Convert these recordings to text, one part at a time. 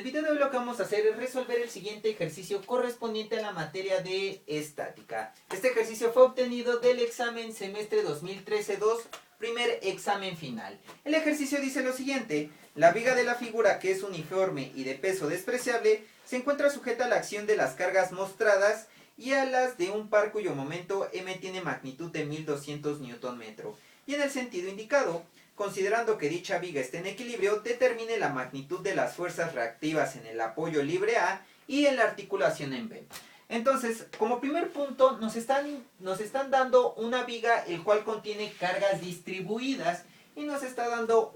video de hoy lo que vamos a hacer es resolver el siguiente ejercicio correspondiente a la materia de estática. Este ejercicio fue obtenido del examen semestre 2013-2, primer examen final. El ejercicio dice lo siguiente: la viga de la figura, que es uniforme y de peso despreciable, se encuentra sujeta a la acción de las cargas mostradas y a las de un par cuyo momento m tiene magnitud de 1200 Nm. Y en el sentido indicado, considerando que dicha viga esté en equilibrio, determine la magnitud de las fuerzas reactivas en el apoyo libre A y en la articulación en B. Entonces, como primer punto, nos están dando una viga el cual contiene cargas distribuidas y nos está dando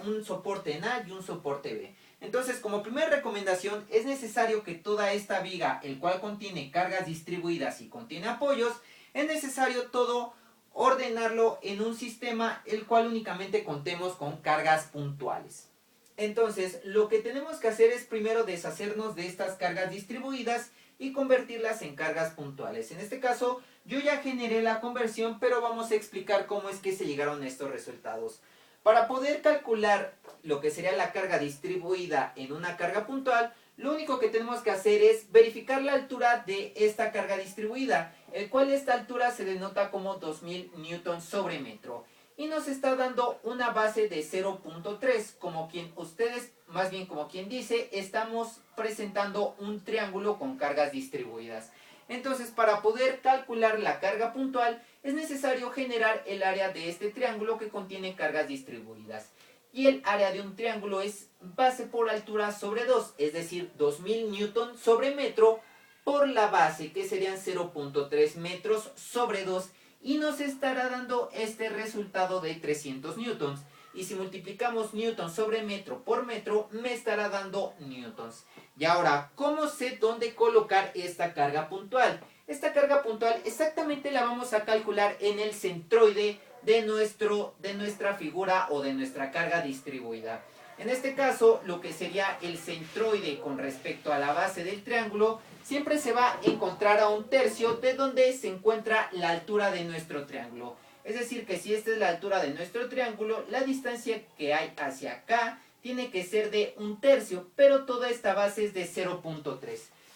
un soporte en A y un soporte B. Entonces, como primera recomendación, es necesario que toda esta viga, el cual contiene cargas distribuidas y contiene apoyos, es necesario todo ordenarlo en un sistema el cual únicamente contemos con cargas puntuales. Entonces, lo que tenemos que hacer es primero deshacernos de estas cargas distribuidas y convertirlas en cargas puntuales. En este caso, yo ya generé la conversión, pero vamos a explicar cómo es que se llegaron a estos resultados. Para poder calcular lo que sería la carga distribuida en una carga puntual, lo único que tenemos que hacer es verificar la altura de esta carga distribuida, el cual esta altura se denota como 2000 Newton sobre metro. Y nos está dando una base de 0.3, como quien dice, estamos presentando un triángulo con cargas distribuidas. Entonces, para poder calcular la carga puntual, es necesario generar el área de este triángulo que contiene cargas distribuidas. Y el área de un triángulo es base por altura sobre 2, es decir, 2000 Newton sobre metro por la base, que serían 0.3 metros sobre 2, y nos estará dando este resultado de 300 newtons. Y si multiplicamos newton sobre metro por metro, me estará dando newtons. Y ahora, ¿cómo sé dónde colocar esta carga puntual? Esta carga puntual exactamente la vamos a calcular en el centroide de nuestra figura o de nuestra carga distribuida. En este caso, lo que sería el centroide con respecto a la base del triángulo, siempre se va a encontrar a un tercio de donde se encuentra la altura de nuestro triángulo. Es decir, que si esta es la altura de nuestro triángulo, la distancia que hay hacia acá tiene que ser de un tercio, pero toda esta base es de 0.3.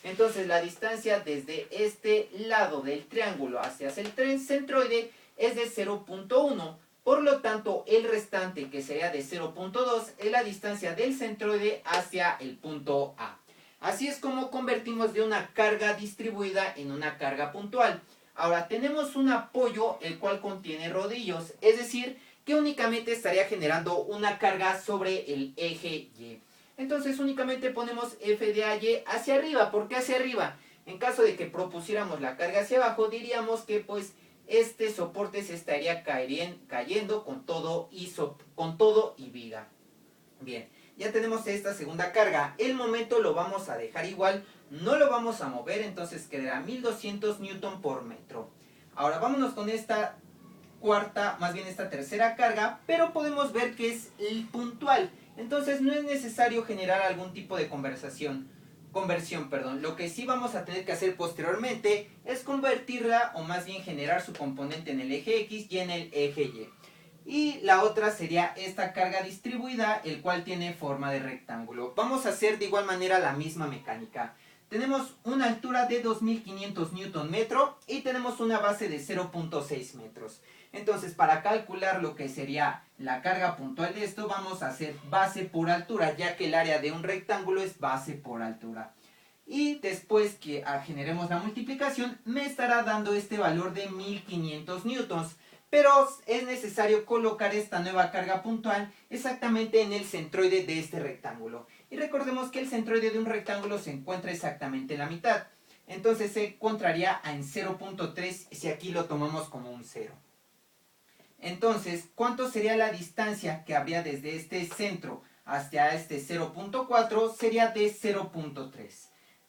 Entonces, la distancia desde este lado del triángulo hacia el centroide es de 0.1. Por lo tanto, el restante, que sería de 0.2, es la distancia del centroide hacia el punto A. Así es como convertimos de una carga distribuida en una carga puntual. Ahora, tenemos un apoyo el cual contiene rodillos, es decir, que únicamente estaría generando una carga sobre el eje Y. Entonces, únicamente ponemos F de AY hacia arriba. ¿Por qué hacia arriba? En caso de que propusiéramos la carga hacia abajo, diríamos que pues este soporte se estaría cayendo con todo y viga. Bien, ya tenemos esta segunda carga. El momento lo vamos a dejar igual, no lo vamos a mover, entonces quedará 1200 Newton por metro. Ahora vámonos con esta esta tercera carga, pero podemos ver que es el puntual. Entonces no es necesario generar algún tipo de conversión. Lo que sí vamos a tener que hacer posteriormente es convertirla, o más bien generar su componente en el eje X y en el eje Y. Y la otra sería esta carga distribuida, el cual tiene forma de rectángulo. Vamos a hacer de igual manera la misma mecánica. Tenemos una altura de 2500 Newton metro y tenemos una base de 0.6 metros. Entonces, para calcular lo que sería la carga puntual de esto, vamos a hacer base por altura, ya que el área de un rectángulo es base por altura. Y después que generemos la multiplicación, me estará dando este valor de 1500 newtons. Pero es necesario colocar esta nueva carga puntual exactamente en el centroide de este rectángulo. Y recordemos que el centroide de un rectángulo se encuentra exactamente en la mitad. Entonces se encontraría en 0.3 si aquí lo tomamos como un 0. Entonces, ¿cuánto sería la distancia que habría desde este centro hasta este 0.4? Sería de 0.3.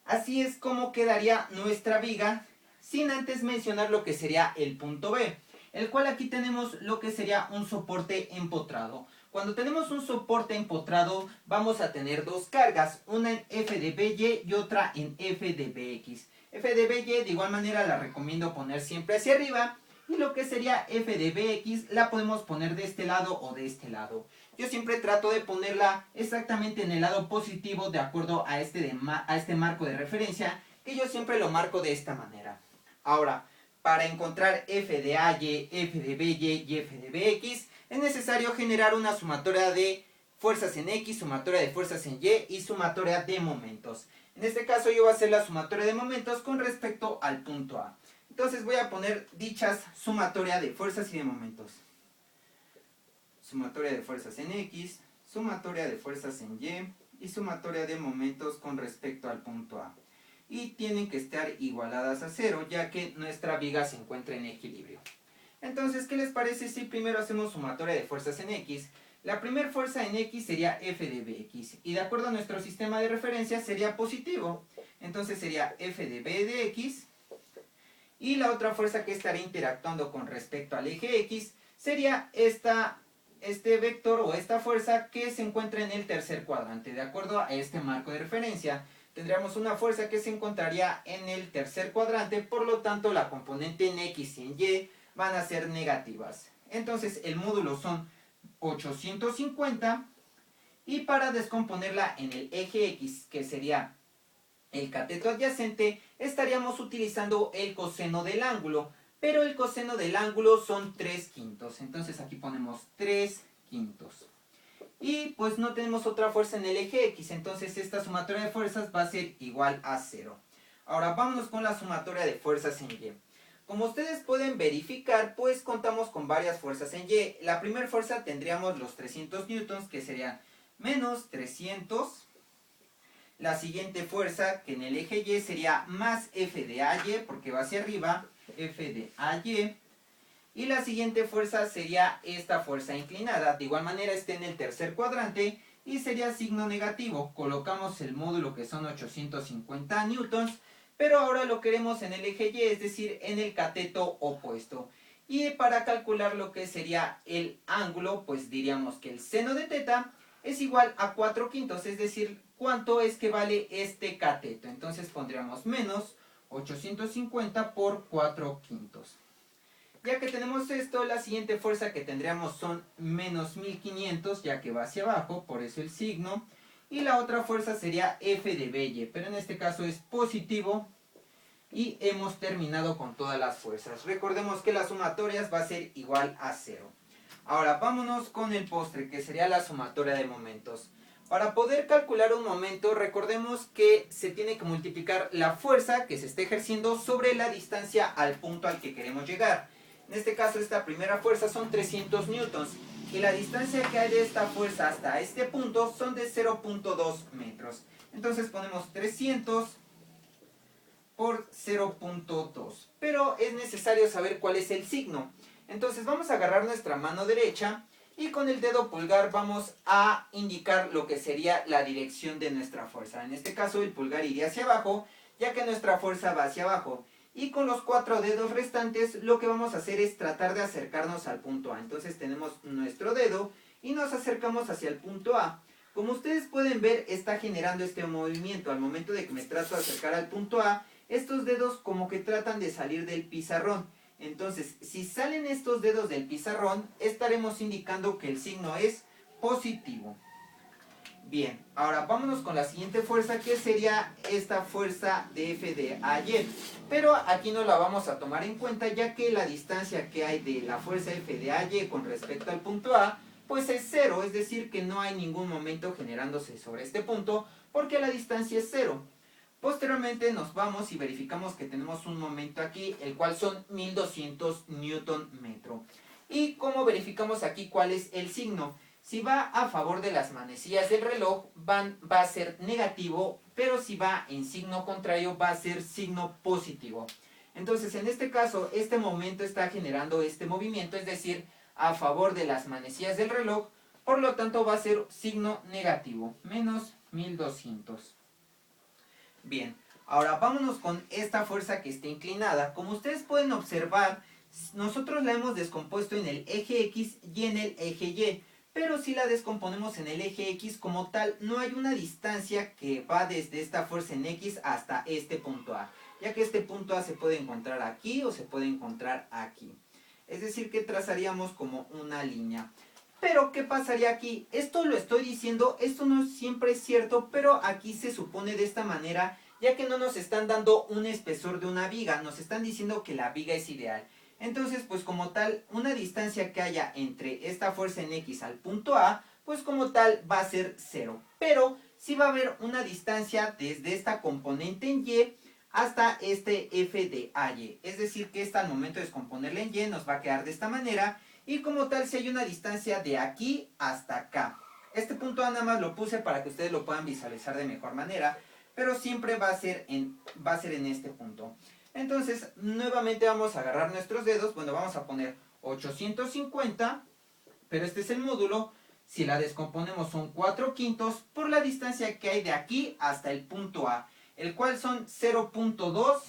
Así es como quedaría nuestra viga, sin antes mencionar lo que sería el punto B, el cual aquí tenemos lo que sería un soporte empotrado. Cuando tenemos un soporte empotrado, vamos a tener dos cargas, una en F de BY y otra en F de BX. F de BY de igual manera la recomiendo poner siempre hacia arriba, y lo que sería F de BX la podemos poner de este lado o de este lado. yo siempre trato de ponerla exactamente en el lado positivo de acuerdo a este marco de referencia, que yo siempre lo marco de esta manera. Ahora, para encontrar f de AY, f de BY y f de BX, es necesario generar una sumatoria de fuerzas en X, sumatoria de fuerzas en Y y sumatoria de momentos. En este caso yo voy a hacer la sumatoria de momentos con respecto al punto A. Entonces voy a poner dichas sumatoria de fuerzas y de momentos. Sumatoria de fuerzas en X, sumatoria de fuerzas en Y y sumatoria de momentos con respecto al punto A. Y tienen que estar igualadas a 0, ya que nuestra viga se encuentra en equilibrio. Entonces, ¿qué les parece si primero hacemos sumatoria de fuerzas en X? La primera fuerza en X sería F de Bx, y de acuerdo a nuestro sistema de referencia sería positivo. Entonces sería F de B de X, y la otra fuerza que estaría interactuando con respecto al eje X sería este vector o esta fuerza que se encuentra en el tercer cuadrante. De acuerdo a este marco de referencia, tendríamos una fuerza que se encontraría en el tercer cuadrante, por lo tanto la componente en X y en Y van a ser negativas. Entonces el módulo son 850, y para descomponerla en el eje X, que sería el cateto adyacente, estaríamos utilizando el coseno del ángulo, pero el coseno del ángulo son 3/5, entonces aquí ponemos 3/5. Y pues no tenemos otra fuerza en el eje X, entonces esta sumatoria de fuerzas va a ser igual a 0. Ahora vámonos con la sumatoria de fuerzas en Y. Como ustedes pueden verificar, pues contamos con varias fuerzas en Y. La primera fuerza tendríamos los 300 newtons, que serían menos 300. La siguiente fuerza, que en el eje Y sería más F de AY, porque va hacia arriba, F de AY. Y la siguiente fuerza sería esta fuerza inclinada. De igual manera está en el tercer cuadrante y sería signo negativo. Colocamos el módulo, que son 850 newtons, pero ahora lo queremos en el eje Y, es decir, en el cateto opuesto. Y para calcular lo que sería el ángulo, pues diríamos que el seno de teta es igual a 4/5, es decir, ¿cuánto es que vale este cateto? Entonces pondríamos menos 850 por 4/5. Ya que tenemos esto, la siguiente fuerza que tendríamos son menos 1500, ya que va hacia abajo, por eso el signo. Y la otra fuerza sería F de Belle, pero en este caso es positivo. Y hemos terminado con todas las fuerzas. Recordemos que las sumatorias va a ser igual a 0. Ahora vámonos con el postre, que sería la sumatoria de momentos. Para poder calcular un momento, recordemos que se tiene que multiplicar la fuerza que se está ejerciendo sobre la distancia al punto al que queremos llegar. En este caso, esta primera fuerza son 300 newtons, y la distancia que hay de esta fuerza hasta este punto son de 0.2 metros. Entonces ponemos 300 por 0.2. Pero es necesario saber cuál es el signo. Entonces vamos a agarrar nuestra mano derecha y con el dedo pulgar vamos a indicar lo que sería la dirección de nuestra fuerza. En este caso el pulgar iría hacia abajo, ya que nuestra fuerza va hacia abajo. Y con los 4 dedos restantes lo que vamos a hacer es tratar de acercarnos al punto A. Entonces tenemos nuestro dedo y nos acercamos hacia el punto A. Como ustedes pueden ver, está generando este movimiento. Al momento de que me trato de acercar al punto A, estos dedos como que tratan de salir del pizarrón. Entonces, si salen estos dedos del pizarrón, estaremos indicando que el signo es positivo. Bien, ahora vámonos con la siguiente fuerza, que sería esta fuerza de F de AY. Pero aquí no la vamos a tomar en cuenta, ya que la distancia que hay de la fuerza F de AY con respecto al punto A, pues es 0, es decir que no hay ningún momento generándose sobre este punto, porque la distancia es 0. Posteriormente nos vamos y verificamos que tenemos un momento aquí, el cual son 1200 newton metro. ¿Y cómo verificamos aquí cuál es el signo? Si va a favor de las manecillas del reloj, va a ser negativo, pero si va en signo contrario, va a ser signo positivo. Entonces, en este caso, este momento está generando este movimiento, es decir, a favor de las manecillas del reloj, por lo tanto va a ser signo negativo, menos 1200. Bien, ahora vámonos con esta fuerza que está inclinada. Como ustedes pueden observar, nosotros la hemos descompuesto en el eje X y en el eje Y. Pero si la descomponemos en el eje X como tal, no hay una distancia que va desde esta fuerza en X hasta este punto A, ya que este punto A se puede encontrar aquí o se puede encontrar aquí. Es decir que trazaríamos como una línea. Pero, ¿qué pasaría aquí? Esto lo estoy diciendo, esto no siempre es cierto, pero aquí se supone de esta manera, ya que no nos están dando un espesor de una viga, nos están diciendo que la viga es ideal. Entonces, pues como tal, una distancia que haya entre esta fuerza en X al punto A, pues como tal va a ser 0. Pero sí va a haber una distancia desde esta componente en Y hasta este F de AY. Es decir, que esta al momento de descomponerla en Y nos va a quedar de esta manera. Y como tal, si hay una distancia de aquí hasta acá. Este punto A nada más lo puse para que ustedes lo puedan visualizar de mejor manera. Pero siempre va a ser en este punto. Entonces, nuevamente vamos a agarrar nuestros dedos. Bueno, vamos a poner 850. Pero este es el módulo. Si la descomponemos son 4/5 por la distancia que hay de aquí hasta el punto A. El cual son 0.2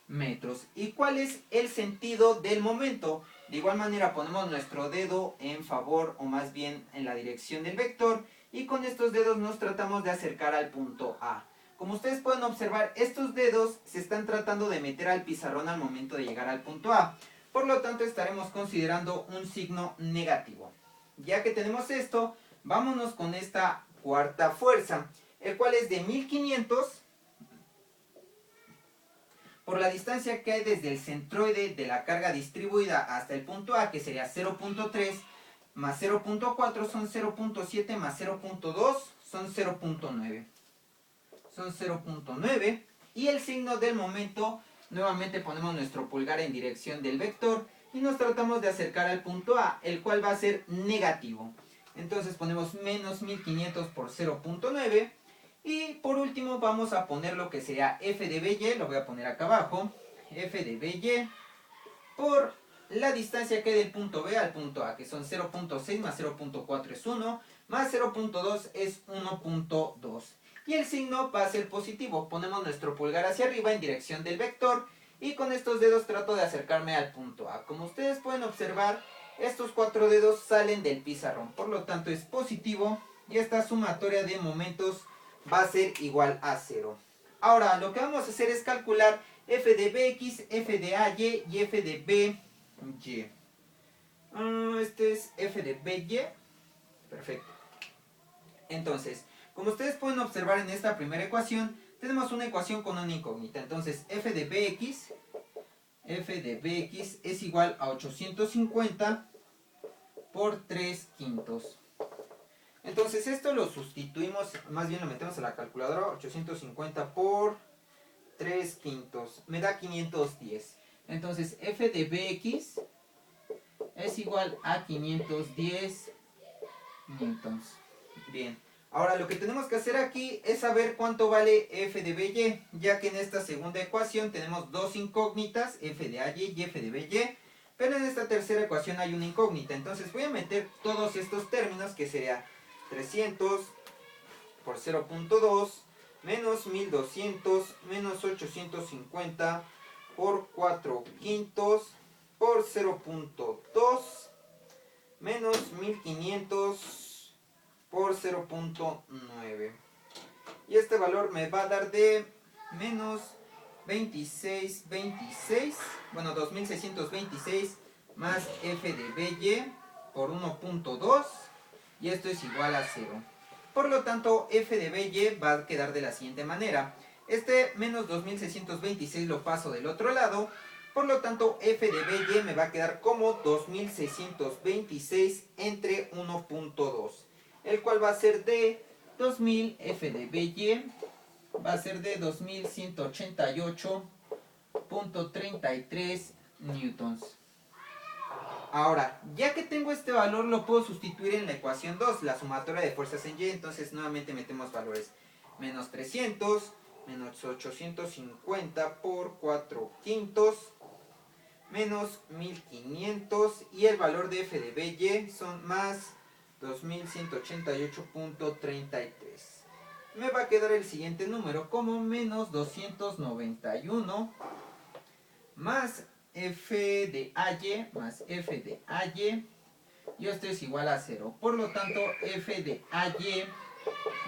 metros. ¿Y cuál es el sentido del momento? De igual manera ponemos nuestro dedo en favor o más bien en la dirección del vector y con estos dedos nos tratamos de acercar al punto A. Como ustedes pueden observar, estos dedos se están tratando de meter al pizarrón al momento de llegar al punto A. Por lo tanto estaremos considerando un signo negativo. Ya que tenemos esto, vámonos con esta cuarta fuerza, el cual es de 1500 por la distancia que hay desde el centroide de la carga distribuida hasta el punto A, que sería 0.3 más 0.4 son 0.7 más 0.2 son 0.9. Son 0.9 y el signo del momento, nuevamente ponemos nuestro pulgar en dirección del vector y nos tratamos de acercar al punto A, el cual va a ser negativo. Entonces ponemos menos 1500 por 0.9. Y por último vamos a poner lo que sería f de by, lo voy a poner acá abajo, f de by por la distancia que hay del punto B al punto A, que son 0.6 más 0.4 es 1, más 0.2 es 1.2. Y el signo va a ser positivo, ponemos nuestro pulgar hacia arriba en dirección del vector y con estos dedos trato de acercarme al punto A. Como ustedes pueden observar, estos 4 dedos salen del pizarrón, por lo tanto es positivo y esta sumatoria de momentos va a ser igual a 0. Ahora, lo que vamos a hacer es calcular f de bx, f de ay y f de by. Este es f de by. Perfecto. Entonces, como ustedes pueden observar en esta primera ecuación, tenemos una ecuación con una incógnita. Entonces, f de bx es igual a 850 por 3/5. Entonces esto lo sustituimos, más bien lo metemos a la calculadora, 850 por 3/5, me da 510. Entonces f de bx es igual a 510 newtons. Bien, ahora lo que tenemos que hacer aquí es saber cuánto vale f de by, ya que en esta segunda ecuación tenemos dos incógnitas, f de ay y f de by, pero en esta tercera ecuación hay una incógnita. Entonces voy a meter todos estos términos, que sería 300 por 0.2 menos 1200 menos 850 por 4/5 por 0.2 menos 1500 por 0.9. Y este valor me va a dar de menos 2626, bueno, 2626 más f de by por 1.2. Y esto es igual a 0. Por lo tanto, f de by va a quedar de la siguiente manera. Este menos 2626 lo paso del otro lado. Por lo tanto, f de by me va a quedar como 2626 entre 1.2. El cual va a ser de 2000, f de by va a ser de 2188.33 newtons. Ahora, ya que tengo este valor, lo puedo sustituir en la ecuación 2, la sumatoria de fuerzas en Y. Entonces nuevamente metemos valores. Menos 300, menos 850 por 4/5, menos 1500. Y el valor de f de by son más 2188.33. Me va a quedar el siguiente número como menos 291 más f de ay más f de ay, y esto es igual a 0. Por lo tanto, f de ay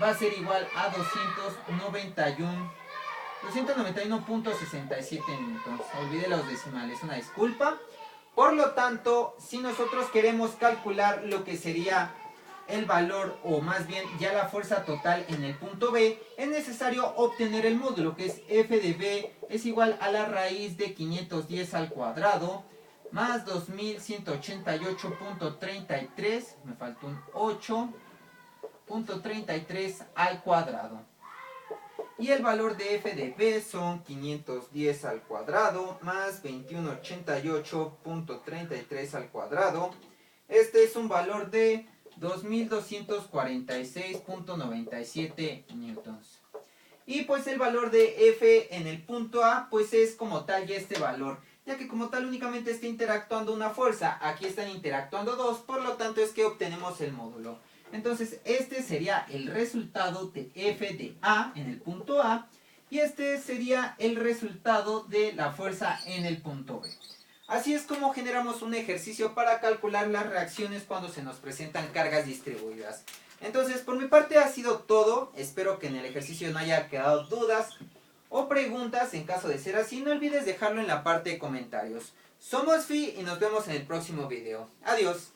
va a ser igual a 291.67 newtons. Olvidé los decimales, una disculpa. Por lo tanto, si nosotros queremos calcular lo que sería el valor, o más bien ya la fuerza total en el punto B, es necesario obtener el módulo, que es f de B es igual a la raíz de 510 al cuadrado más 2188.33, me faltó un 8.33 al cuadrado. Y el valor de f de B son 510 al cuadrado más 2188.33 al cuadrado. Este es un valor de 2246.97 newtons. Y pues el valor de F en el punto A pues es como tal ya este valor, ya que como tal únicamente está interactuando una fuerza, aquí están interactuando dos, por lo tanto es que obtenemos el módulo. Entonces este sería el resultado de F de A en el punto A, y este sería el resultado de la fuerza en el punto B. Así es como generamos un ejercicio para calcular las reacciones cuando se nos presentan cargas distribuidas. Entonces, por mi parte ha sido todo. Espero que en el ejercicio no haya quedado dudas o preguntas. En caso de ser así, no olvides dejarlo en la parte de comentarios. Somos Fi y nos vemos en el próximo video. Adiós.